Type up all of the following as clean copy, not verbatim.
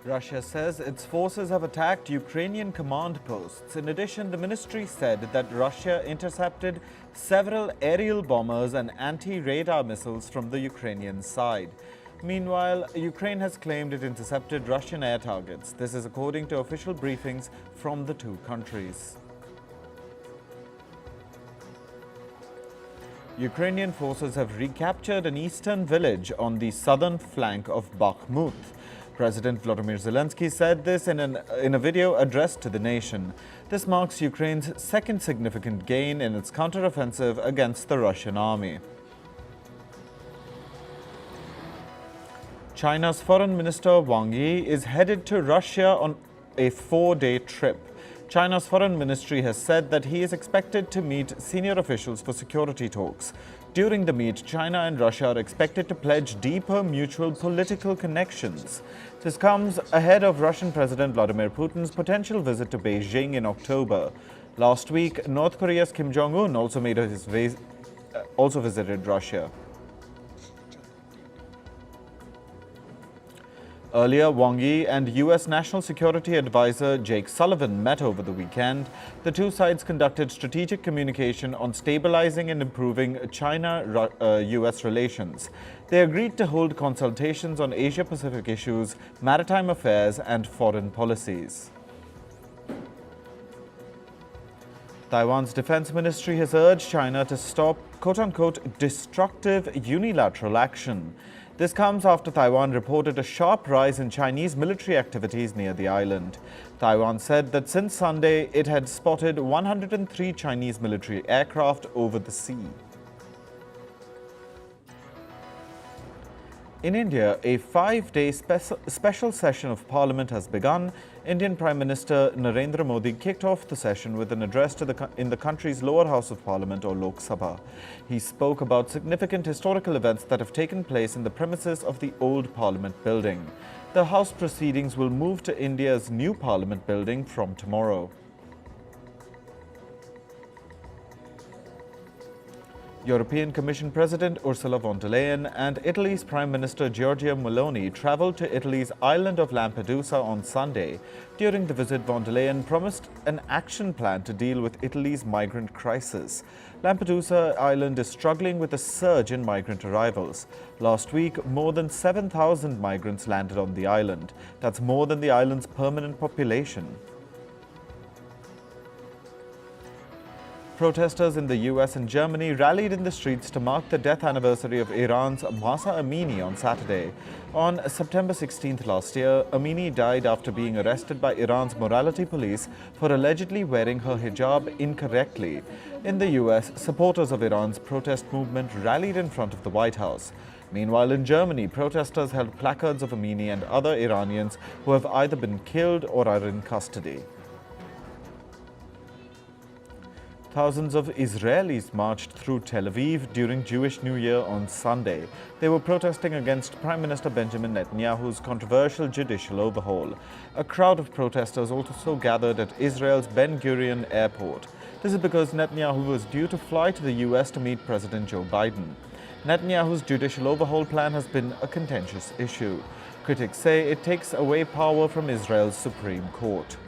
Russia says its forces have attacked Ukrainian command posts. In addition, the ministry said that Russia intercepted several aerial bombers and anti-radar missiles from the Ukrainian side. Meanwhile, Ukraine has claimed it intercepted Russian air targets. This is according to official briefings from the two countries. Ukrainian forces have recaptured an eastern village on the southern flank of Bakhmut. President Volodymyr Zelensky said this in a video addressed to the nation. This marks Ukraine's second significant gain in its counteroffensive against the Russian army. China's Foreign Minister Wang Yi is headed to Russia on a 4-day trip. China's foreign ministry has said that he is expected to meet senior officials for security talks. During the meet, China and Russia are expected to pledge deeper mutual political connections. This comes ahead of Russian President Vladimir Putin's potential visit to Beijing in October. Last week, North Korea's Kim Jong-un also visited Russia. Earlier, Wang Yi and U.S. National Security Advisor Jake Sullivan met over the weekend. The two sides conducted strategic communication on stabilizing and improving China-U.S. relations. They agreed to hold consultations on Asia-Pacific issues, maritime affairs, and foreign policies. Taiwan's defense ministry has urged China to stop quote-unquote destructive unilateral action. This comes after Taiwan reported a sharp rise in Chinese military activities near the island. Taiwan said that since Sunday, it had spotted 103 Chinese military aircraft over the sea. In India, a 5-day special session of Parliament has begun. Indian Prime Minister Narendra Modi kicked off the session with an address in the country's lower house of Parliament, or Lok Sabha. He spoke about significant historical events that have taken place in the premises of the old Parliament building. The House proceedings will move to India's new Parliament building from tomorrow. European Commission President Ursula von der Leyen and Italy's Prime Minister Giorgia Meloni travelled to Italy's island of Lampedusa on Sunday. During the visit, von der Leyen promised an action plan to deal with Italy's migrant crisis. Lampedusa Island is struggling with a surge in migrant arrivals. Last week, more than 7,000 migrants landed on the island. That's more than the island's permanent population. Protesters in the US and Germany rallied in the streets to mark the death anniversary of Iran's Mahsa Amini on Saturday. On September 16th last year, Amini died after being arrested by Iran's morality police for allegedly wearing her hijab incorrectly. In the US, supporters of Iran's protest movement rallied in front of the White House. Meanwhile, in Germany, protesters held placards of Amini and other Iranians who have either been killed or are in custody. Thousands of Israelis marched through Tel Aviv during Jewish New Year on Sunday. They were protesting against Prime Minister Benjamin Netanyahu's controversial judicial overhaul. A crowd of protesters also gathered at Israel's Ben Gurion airport. This is because Netanyahu was due to fly to the US to meet President Joe Biden. Netanyahu's judicial overhaul plan has been a contentious issue. Critics say it takes away power from Israel's Supreme Court.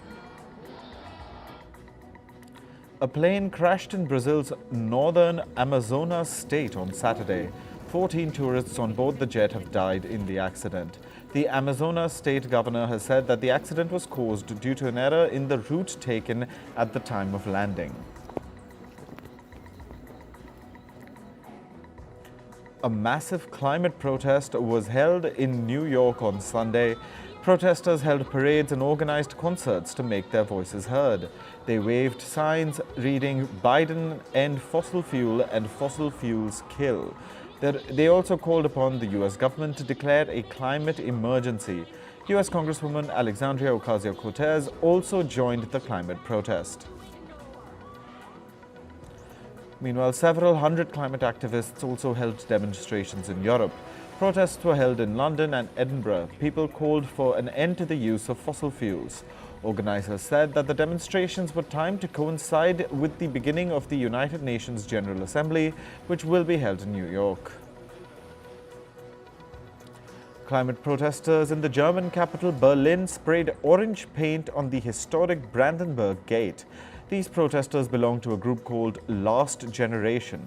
A plane crashed in Brazil's northern Amazonas state on Saturday. 14 tourists on board the jet have died in the accident. The Amazonas state governor has said that the accident was caused due to an error in the route taken at the time of landing. A massive climate protest was held in New York on Sunday. Protesters held parades and organized concerts to make their voices heard. They waved signs reading "Biden end fossil fuel" and "Fossil fuels kill." They also called upon the U.S. government to declare a climate emergency. U.S. Congresswoman Alexandria Ocasio-Cortez also joined the climate protest. Meanwhile, several hundred climate activists also held demonstrations in Europe. Protests were held in London and Edinburgh. People called for an end to the use of fossil fuels. Organizers said that the demonstrations were timed to coincide with the beginning of the United Nations General Assembly, which will be held in New York. Climate protesters in the German capital Berlin sprayed orange paint on the historic Brandenburg Gate. These protesters belong to a group called Last Generation.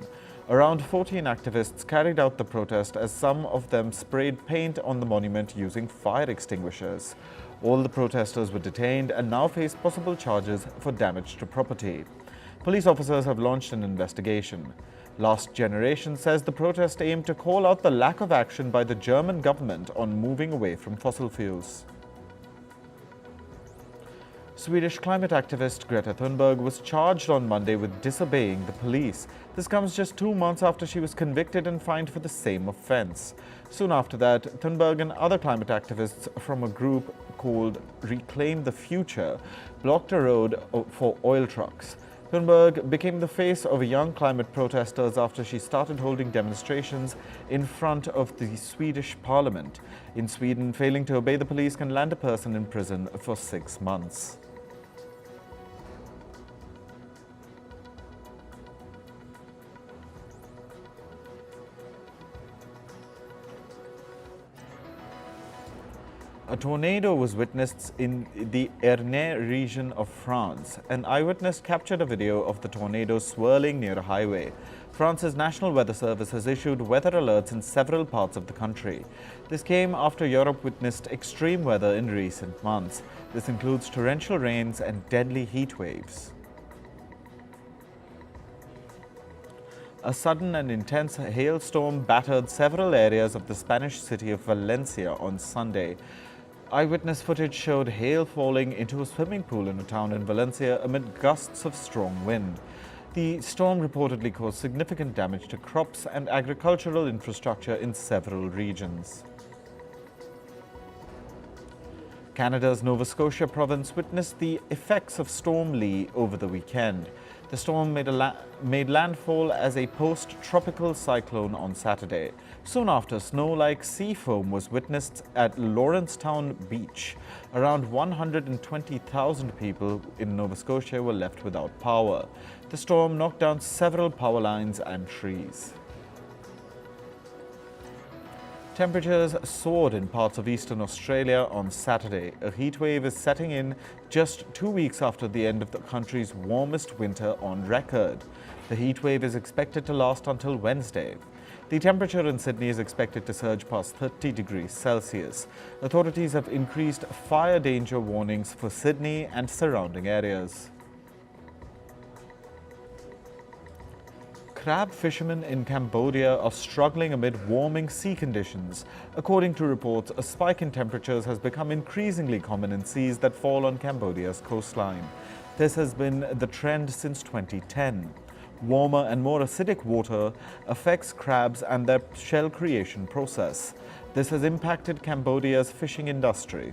Around 14 activists carried out the protest as some of them sprayed paint on the monument using fire extinguishers. All the protesters were detained and now face possible charges for damage to property. Police officers have launched an investigation. Last Generation says the protest aimed to call out the lack of action by the German government on moving away from fossil fuels. Swedish climate activist Greta Thunberg was charged on Monday with disobeying the police. This comes just 2 months after she was convicted and fined for the same offense. Soon after that, Thunberg and other climate activists from a group called Reclaim the Future blocked a road for oil trucks. Thunberg became the face of young climate protesters after she started holding demonstrations in front of the Swedish parliament. In Sweden, failing to obey the police can land a person in prison for 6 months. A tornado was witnessed in the Ernée region of France. An eyewitness captured a video of the tornado swirling near a highway. France's National Weather Service has issued weather alerts in several parts of the country. This came after Europe witnessed extreme weather in recent months. This includes torrential rains and deadly heat waves. A sudden and intense hailstorm battered several areas of the Spanish city of Valencia on Sunday. Eyewitness footage showed hail falling into a swimming pool in a town in Valencia amid gusts of strong wind. The storm reportedly caused significant damage to crops and agricultural infrastructure in several regions. Canada's Nova Scotia province witnessed the effects of Storm Lee over the weekend. The storm made landfall as a post-tropical cyclone on Saturday. Soon after, snow-like sea foam was witnessed at Lawrencetown Beach. Around 120,000 people in Nova Scotia were left without power. The storm knocked down several power lines and trees. Temperatures soared in parts of eastern Australia on Saturday. A heatwave is setting in just 2 weeks after the end of the country's warmest winter on record. The heatwave is expected to last until Wednesday. The temperature in Sydney is expected to surge past 30 degrees Celsius. Authorities have increased fire danger warnings for Sydney and surrounding areas. Crab fishermen in Cambodia are struggling amid warming sea conditions. According to reports, a spike in temperatures has become increasingly common in seas that fall on Cambodia's coastline. This has been the trend since 2010. Warmer and more acidic water affects crabs and their shell creation process. This has impacted Cambodia's fishing industry.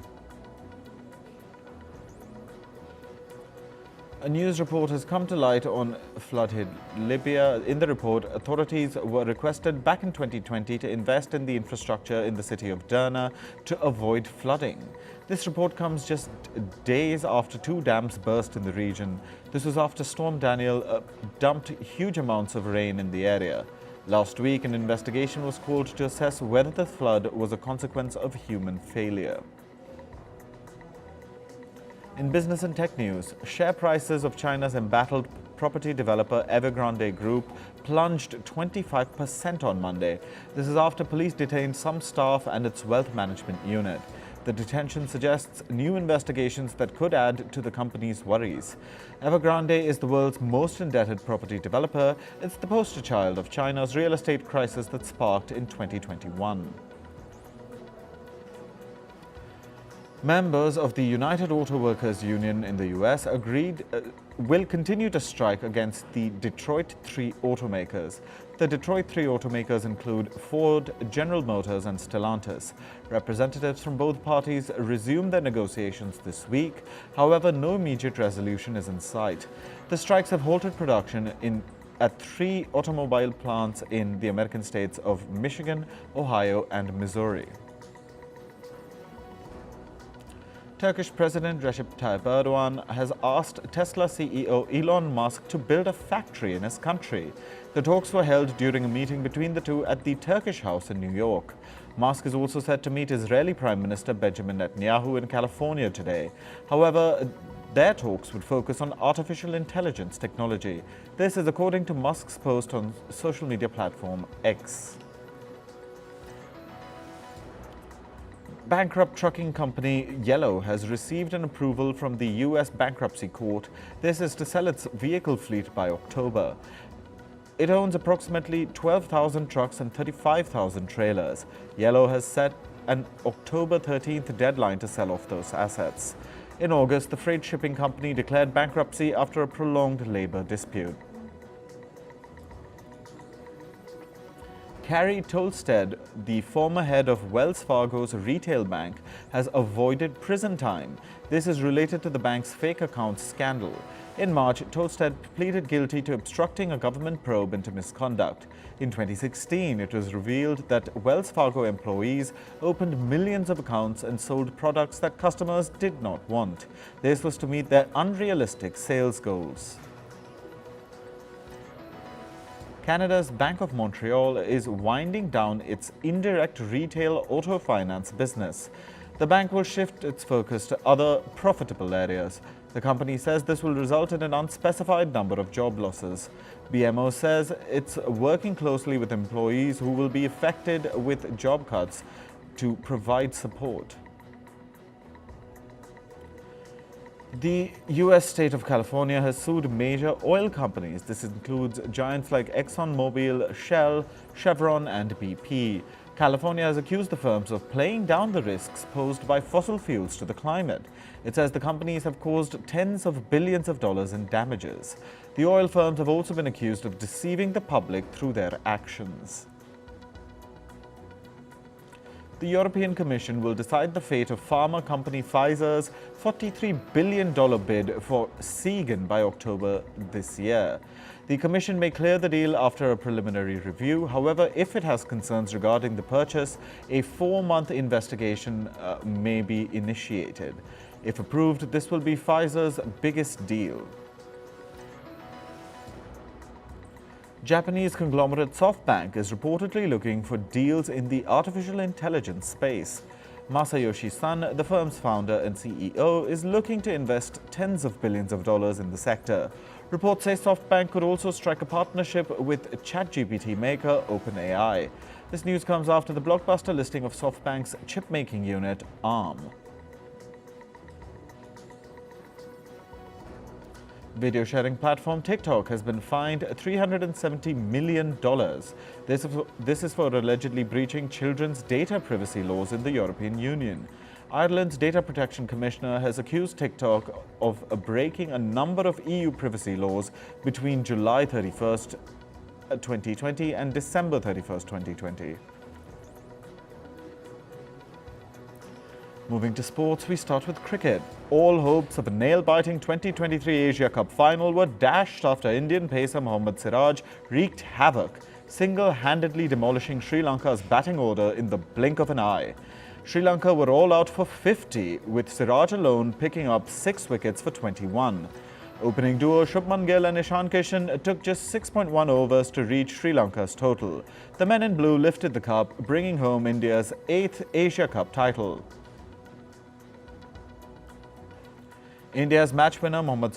A news report has come to light on flooded Libya. In the report, authorities were requested back in 2020 to invest in the infrastructure in the city of Derna to avoid flooding. This report comes just days after 2 dams burst in the region. This was after Storm Daniel dumped huge amounts of rain in the area. Last week, an investigation was called to assess whether the flood was a consequence of human failure. In business and tech news, share prices of China's embattled property developer Evergrande Group plunged 25% on Monday. This is after police detained some staff and its wealth management unit. The detention suggests new investigations that could add to the company's worries. Evergrande is the world's most indebted property developer. It's the poster child of China's real estate crisis that sparked in 2021. Members of the United Auto Workers Union in the US will continue to strike against the Detroit 3 automakers. The Detroit 3 automakers include Ford, General Motors and Stellantis. Representatives from both parties resumed their negotiations this week. However, no immediate resolution is in sight. The strikes have halted production at 3 automobile plants in the American states of Michigan, Ohio and Missouri. Turkish President Recep Tayyip Erdogan has asked Tesla CEO Elon Musk to build a factory in his country. The talks were held during a meeting between the two at the Turkish House in New York. Musk is also set to meet Israeli Prime Minister Benjamin Netanyahu in California today. However, their talks would focus on artificial intelligence technology. This is according to Musk's post on social media platform X. Bankrupt trucking company Yellow has received an approval from the U.S. bankruptcy court. This is to sell its vehicle fleet by October. It owns approximately 12,000 trucks and 35,000 trailers. Yellow has set an October 13th deadline to sell off those assets. In August, the freight shipping company declared bankruptcy after a prolonged labor dispute. Carrie Tolstead, the former head of Wells Fargo's retail bank, has avoided prison time. This is related to the bank's fake accounts scandal. In March, Tolstead pleaded guilty to obstructing a government probe into misconduct. In 2016, it was revealed that Wells Fargo employees opened millions of accounts and sold products that customers did not want. This was to meet their unrealistic sales goals. Canada's Bank of Montreal is winding down its indirect retail auto finance business. The bank will shift its focus to other profitable areas. The company says this will result in an unspecified number of job losses. BMO says it's working closely with employees who will be affected with job cuts to provide support. The U.S. state of California has sued major oil companies. This includes giants like ExxonMobil, Shell, Chevron, and BP. California has accused the firms of playing down the risks posed by fossil fuels to the climate. It says the companies have caused tens of billions of dollars in damages. The oil firms have also been accused of deceiving the public through their actions. The European Commission will decide the fate of pharma company Pfizer's $43 billion bid for Seagen by October this year. The Commission may clear the deal after a preliminary review. However, if it has concerns regarding the purchase, a 4-month investigation may be initiated. If approved, this will be Pfizer's biggest deal. Japanese conglomerate SoftBank is reportedly looking for deals in the artificial intelligence space. Masayoshi Son, the firm's founder and CEO, is looking to invest tens of billions of dollars in the sector. Reports say SoftBank could also strike a partnership with ChatGPT maker OpenAI. This news comes after the blockbuster listing of SoftBank's chip-making unit, ARM. Video sharing platform TikTok has been fined $370 million. This is for allegedly breaching children's data privacy laws in the European Union. Ireland's Data Protection Commissioner has accused TikTok of breaking a number of EU privacy laws between July 31st, 2020 and December 31st, 2020. Moving to sports, we start with cricket. All hopes of a nail-biting 2023 Asia Cup final were dashed after Indian pacer Mohammad Siraj wreaked havoc, single-handedly demolishing Sri Lanka's batting order in the blink of an eye. Sri Lanka were all out for 50, with Siraj alone picking up 6 wickets for 21. Opening duo Shubman Gill and Ishan Kishan took just 6.1 overs to reach Sri Lanka's total. The men in blue lifted the cup, bringing home India's 8th Asia Cup title. India's match winner Mohammad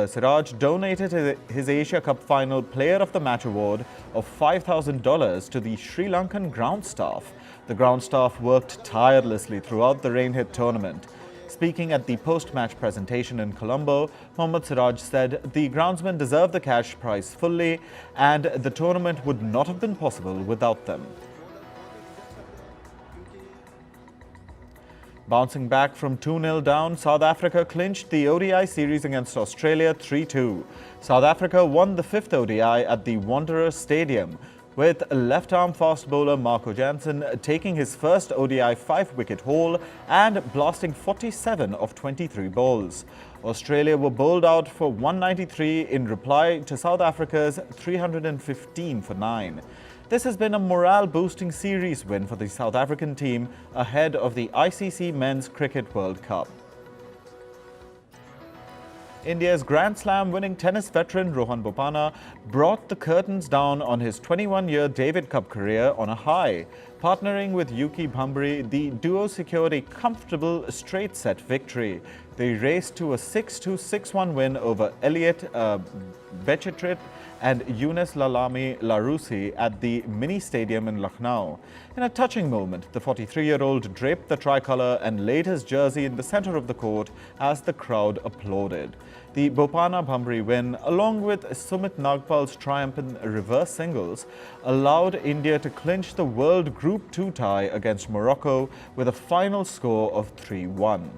Siraj donated his Asia Cup Final Player of the Match award of $5,000 to the Sri Lankan ground staff. The ground staff worked tirelessly throughout the rain-hit tournament. Speaking at the post-match presentation in Colombo, Mohammad Siraj said the groundsmen deserve the cash prize fully and the tournament would not have been possible without them. Bouncing back from 2-0 down, South Africa clinched the ODI series against Australia 3-2. South Africa won the 5th ODI at the Wanderers Stadium, with left-arm fast bowler Marco Jansen taking his first ODI 5-wicket haul and blasting 47 of 23 balls. Australia were bowled out for 193 in reply to South Africa's 315 for 9. This has been a morale-boosting series win for the South African team ahead of the ICC Men's Cricket World Cup. India's Grand Slam winning tennis veteran Rohan Bopanna brought the curtains down on his 21-year David Cup career on a high. Partnering with Yuki Bhambri, the duo secured a comfortable straight-set victory. They raced to a 6-2, 6-1 win over Elliot Bechetrit and Younes Lalami Larousi at the mini stadium in Lucknow. In a touching moment, the 43-year-old draped the tricolour and laid his jersey in the centre of the court as the crowd applauded. The Bopana-Bhambri win, along with Sumit Nagpal's triumph in reverse singles, allowed India to clinch the World Group 2 tie against Morocco with a final score of 3-1.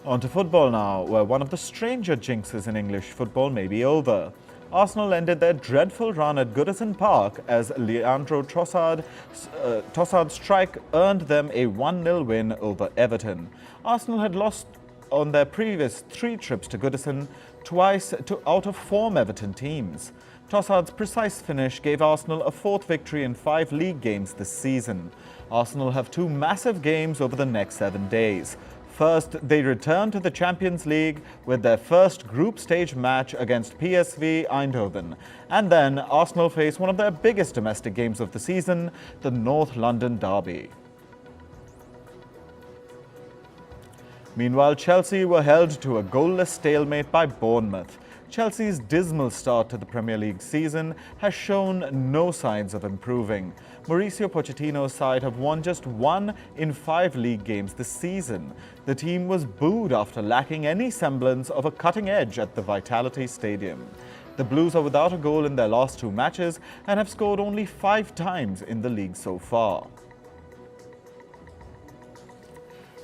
On to football now, where one of the stranger jinxes in English football may be over. Arsenal ended their dreadful run at Goodison Park as Leandro Trossard's strike earned them a 1-0 win over Everton. Arsenal had lost on their previous 3 trips to Goodison, twice to out-of-form Everton teams. Trossard's precise finish gave Arsenal a 4th victory in 5 league games this season. Arsenal have 2 massive games over the next 7 days. First, they return to the Champions League with their first group stage match against PSV Eindhoven. And then Arsenal face one of their biggest domestic games of the season, the North London derby. Meanwhile, Chelsea were held to a goalless stalemate by Bournemouth. Chelsea's dismal start to the Premier League season has shown no signs of improving. Mauricio Pochettino's side have won just 1 in 5 league games this season. The team was booed after lacking any semblance of a cutting edge at the Vitality Stadium. The Blues are without a goal in their last 2 matches and have scored only 5 times in the league so far.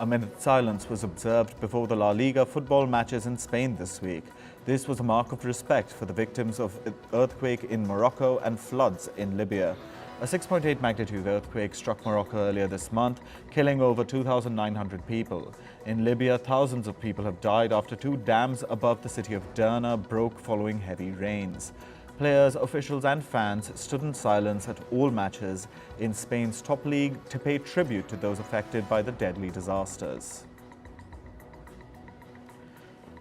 A minute's silence was observed before the La Liga football matches in Spain this week. This was a mark of respect for the victims of earthquake in Morocco and floods in Libya. A 6.8 magnitude earthquake struck Morocco earlier this month, killing over 2,900 people. In Libya, thousands of people have died after 2 dams above the city of Derna broke following heavy rains. Players, officials and fans stood in silence at all matches in Spain's top league to pay tribute to those affected by the deadly disasters.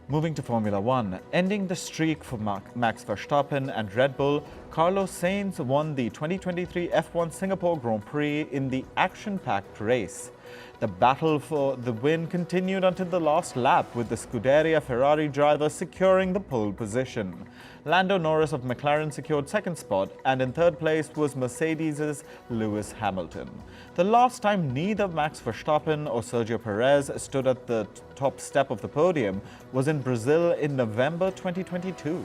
Moving to Formula One, ending the streak for Max Verstappen and Red Bull, Carlos Sainz won the 2023 F1 Singapore Grand Prix in the action-packed race. The battle for the win continued until the last lap, with the Scuderia Ferrari driver securing the pole position. Lando Norris of McLaren secured 2nd spot, and in 3rd place was Mercedes' Lewis Hamilton. The last time neither Max Verstappen or Sergio Perez stood at the top step of the podium was in Brazil in November 2022.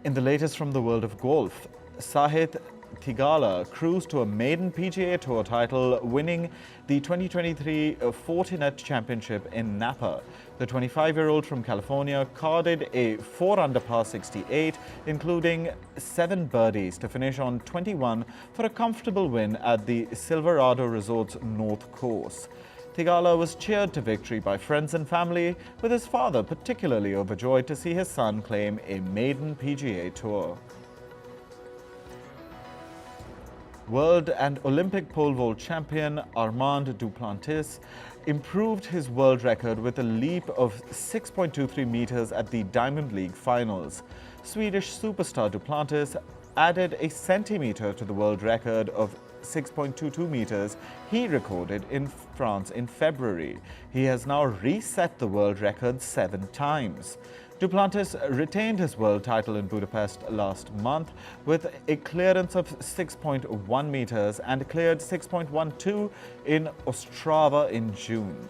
In the latest from the world of golf, Sahith Theegala cruised to a maiden PGA Tour title, winning the 2023 Fortinet Championship in Napa. The 25-year-old from California carded a 4-under par 68, including 7 birdies to finish on 21 for a comfortable win at the Silverado Resort's North Course. Theegala was cheered to victory by friends and family, with his father particularly overjoyed to see his son claim a maiden PGA Tour. World and Olympic pole vault champion Armand Duplantis improved his world record with a leap of 6.23 meters at the Diamond League finals. Swedish superstar Duplantis added a centimeter to the world record of 6.22 meters he recorded in France in February. He has now reset the world record 7 times. Duplantis retained his world title in Budapest last month with a clearance of 6.1 meters and cleared 6.12 in Ostrava in June.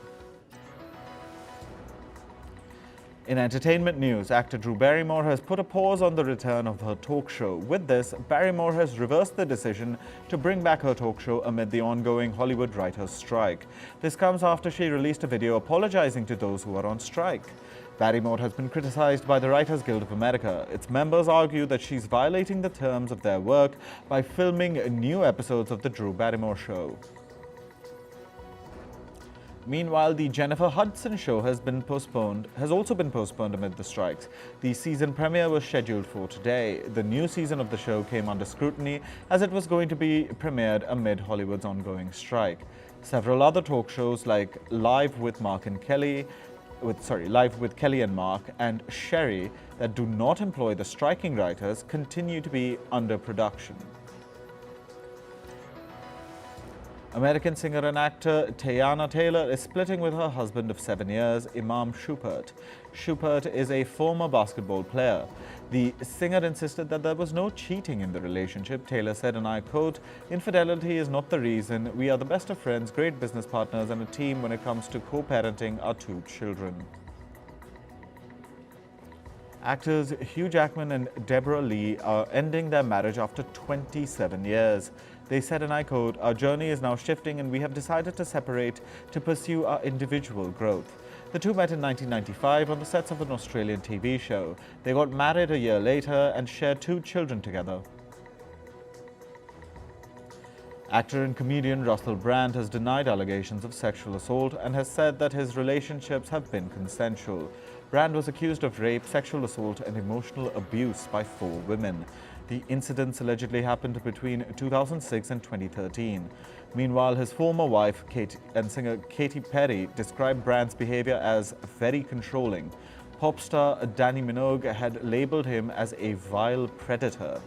In entertainment news, actor Drew Barrymore has put a pause on the return of her talk show. With this, Barrymore has reversed the decision to bring back her talk show amid the ongoing Hollywood writers' strike. This comes after she released a video apologizing to those who are on strike. Barrymore has been criticized by the Writers Guild of America. Its members argue that she's violating the terms of their work by filming new episodes of The Drew Barrymore Show. Meanwhile, the Jennifer Hudson show has also been postponed amid the strikes. The season premiere was scheduled for today. The new season of the show came under scrutiny as it was going to be premiered amid Hollywood's ongoing strike. Several other talk shows like Live with Mark and Kelly Live with Kelly and Mark and Sherry that do not employ the striking writers continue to be under production. American singer and actor Teyana Taylor is splitting with her husband of 7 years, Imam Shumpert. Shumpert is a former basketball player. The singer insisted that there was no cheating in the relationship. Taylor said, and I quote, "Infidelity is not the reason. We are the best of friends, great business partners, and a team when it comes to co-parenting our 2 children." Actors Hugh Jackman and Deborah Lee are ending their marriage after 27 years. They said, and I quote, "Our journey is now shifting and we have decided to separate to pursue our individual growth." The two met in 1995 on the sets of an Australian TV show. They got married a year later and shared 2 children together. Actor and comedian Russell Brand has denied allegations of sexual assault and has said that his relationships have been consensual. Brand was accused of rape, sexual assault and emotional abuse by 4 women. The incidents allegedly happened between 2006 and 2013. Meanwhile, his former wife and singer Katy Perry described Brand's behavior as very controlling. Pop star Danny Minogue had labeled him as a vile predator.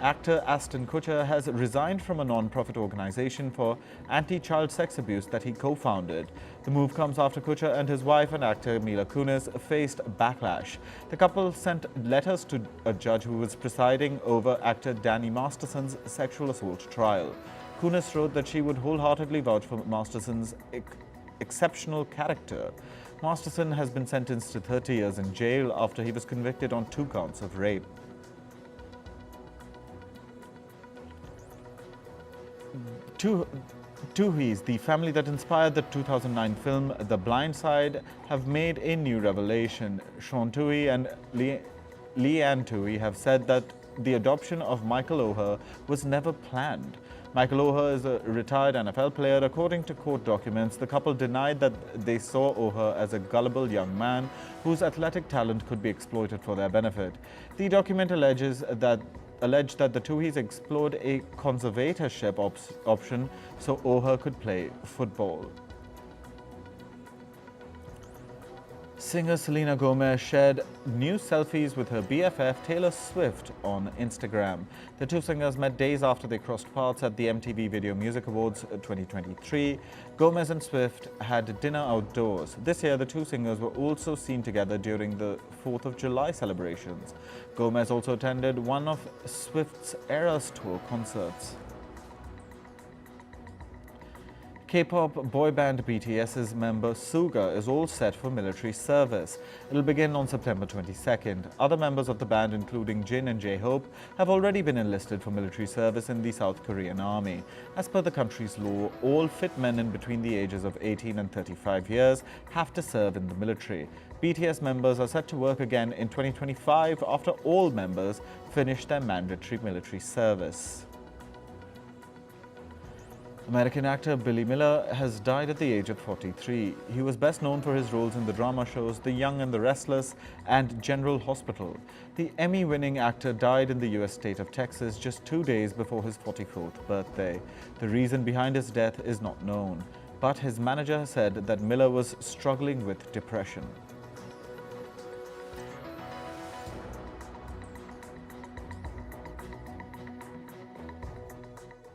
Actor Ashton Kutcher has resigned from a non-profit organization for anti-child sex abuse that he co-founded. The move comes after Kutcher and his wife and actor Mila Kunis faced backlash. The couple sent letters to a judge who was presiding over actor Danny Masterson's sexual assault trial. Kunis wrote that she would wholeheartedly vouch for Masterson's exceptional character. Masterson has been sentenced to 30 years in jail after he was convicted on 2 counts of rape. Tooheys, the family that inspired the 2009 film The Blind Side, have made a new revelation. Sean Toohey and Leanne Toohey have said that the adoption of Michael Oher was never planned. Michael Oher is a retired NFL player. According to court documents, the couple denied that they saw Oher as a gullible young man whose athletic talent could be exploited for their benefit. The document alleged that the Tooheys explored a conservatorship option so Oher could play football. Singer Selena Gomez shared new selfies with her BFF Taylor Swift on Instagram. The two singers met days after they crossed paths at the MTV Video Music Awards 2023. Gomez and Swift had dinner outdoors. This year, the two singers were also seen together during the 4th of July celebrations. Gomez also attended one of Swift's Eras Tour concerts. K-pop boy band BTS's member Suga is all set for military service. It'll begin on September 22nd. Other members of the band, including Jin and J-Hope, have already been enlisted for military service in the South Korean army. As per the country's law, all fit men in between the ages of 18 and 35 years have to serve in the military. BTS members are set to work again in 2025 after all members finish their mandatory military service. American actor Billy Miller has died at the age of 43. He was best known for his roles in the drama shows The Young and the Restless and General Hospital. The Emmy-winning actor died in the U.S. state of Texas just 2 days before his 44th birthday. The reason behind his death is not known, but his manager said that Miller was struggling with depression.